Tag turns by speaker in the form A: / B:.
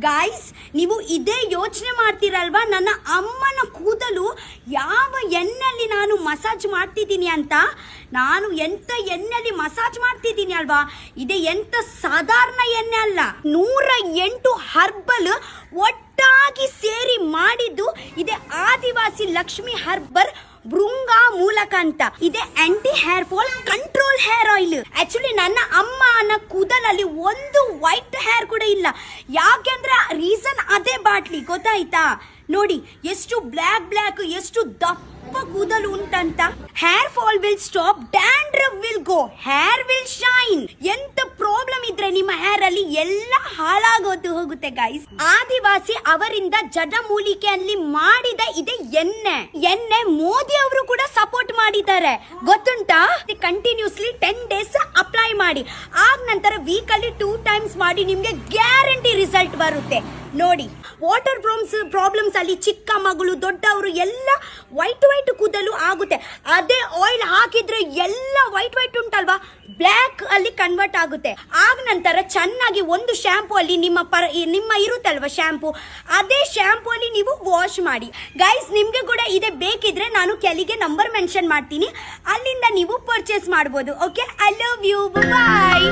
A: Guys, ನೀವು ಇದೇ ಯೋಚನೆ ಮಾಡ್ತೀರಲ್ವಾ, ನನ್ನ ಅಮ್ಮನ ಕೂದಲು ಯಾವ ಎಣ್ಣೆಯಲ್ಲಿ ನಾನು ಮಸಾಜ್ ಮಾಡ್ತಿದ್ದೀನಿ ಅಂತ. ನಾನು ಎಂತ ಎಣ್ಣೆಯಲ್ಲಿ ಮಸಾಜ್ ಮಾಡ್ತಿದ್ದೀನಿ ಅಲ್ವಾ, ಇದೇ ಎಂತ ಸಾಧಾರಣ ಎಣ್ಣೆ ಅಲ್ಲ. 108 ಹರ್ಬಲ್ ಒಟ್ಟಾಗಿ ಸೇರಿ ಮಾಡಿದ್ದು ಇದೇ ಆದಿವಾಸಿ ಲಕ್ಷ್ಮಿ ಹರ್ಬಲ್ ಭೃಂಗ ಮೂಲಕ ಅಂತ. ಇದೆ anti hair fall control hair oil. Actually ನನ್ನ ಅಮ್ಮನ ಕೂದಲಲ್ಲಿ ಒಂದು ವೈಟ್ ಹೇರ್ ಕೂಡ ಇಲ್ಲ. ಯಾಕೆಂದ್ರೆ ರೀಸನ್ ಅದೇ ಬಾಟ್ಲಿ, ಗೊತ್ತಾಯ್ತಾ? ನೋಡಿ ಎಷ್ಟು ಬ್ಲ್ಯಾಕ್ ಎಷ್ಟು ದಪ್ಪ ಕೂದಲು ಉಂಟಂತ. Hair fall will stop, dandruff will go, hair will shine. ಎಂತ ಪ್ರಾಬ್ಲಮ್ ಇದ್ರೆ ನಿಮ್ಮ ಹೇರ್ ಅಲ್ಲಿ ಎಲ್ಲ ಹಾಳಾಗೋದು ಹೋಗುತ್ತೆ ಗೈಸ್. ಆದಿವಾಸಿ ಅವರಿಂದ ಜಡಮೂಲಿಕೆಯಲ್ಲಿ ಮಾಡಿದ ಇದೆ ಎಣ್ಣೆ ಮೋದಿ ಅವರು ಕೂಡ ಸಪೋರ್ಟ್ ಮಾಡಿದ್ದಾರೆ, ಗೊತ್ತುಂಟಾ? ಕಂಟಿನ್ಯೂಸ್ಲಿ 10 days ಅಪ್ಲೈ ಮಾಡಿ, ಆಗ ನಂತರ ವೀಕ್ ಅಲ್ಲಿ 2 times ಮಾಡಿ, ನಿಮ್ಗೆ ಗ್ಯಾರಂಟಿ ರಿಸಲ್ಟ್ ಬರುತ್ತೆ. ನೋಡಿ, ವಾಟರ್ ಪ್ರಾಬ್ಲಮ್ಸ್ ಅಲ್ಲಿ ಚಿಕ್ಕ ಮಗಳು ದೊಡ್ಡವರು ಎಲ್ಲ ವೈಟ್ ಕೂದಲು ಆಗುತ್ತೆ. ಅದೇ ಆಯಿಲ್ ಹಾಕಿದ್ರೆ ಎಲ್ಲ ವೈಟ್ ಉಂಟಲ್ವಾ, ಬ್ಲ್ಯಾಕ್ ಅಲ್ಲಿ ಕನ್ವರ್ಟ್ ಆಗುತ್ತೆ. ಆಗ ನಂತರ ಚೆನ್ನಾಗಿ ಒಂದು ಶಾಂಪೂ ಅಲ್ಲಿ ನಿಮ್ಮ ಇರುತ್ತಲ್ವಾ ಶಾಂಪೂ, ಅದೇ ಶಾಂಪೂ ಅಲ್ಲಿ ನೀವು ವಾಶ್ ಮಾಡಿ. ಗೈಸ್, ನಿಮ್ಗೆ ಕೂಡ ಇದೆ ಬೇಕಿದ್ರೆ ನಾನು ಕೆಳಗೆ ನಂಬರ್ ಮೆನ್ಷನ್ ಮಾಡ್ತೀನಿ, ಅಲ್ಲಿಂದ ನೀವು ಪರ್ಚೇಸ್ ಮಾಡಬಹುದು. Okay, I love you, bye.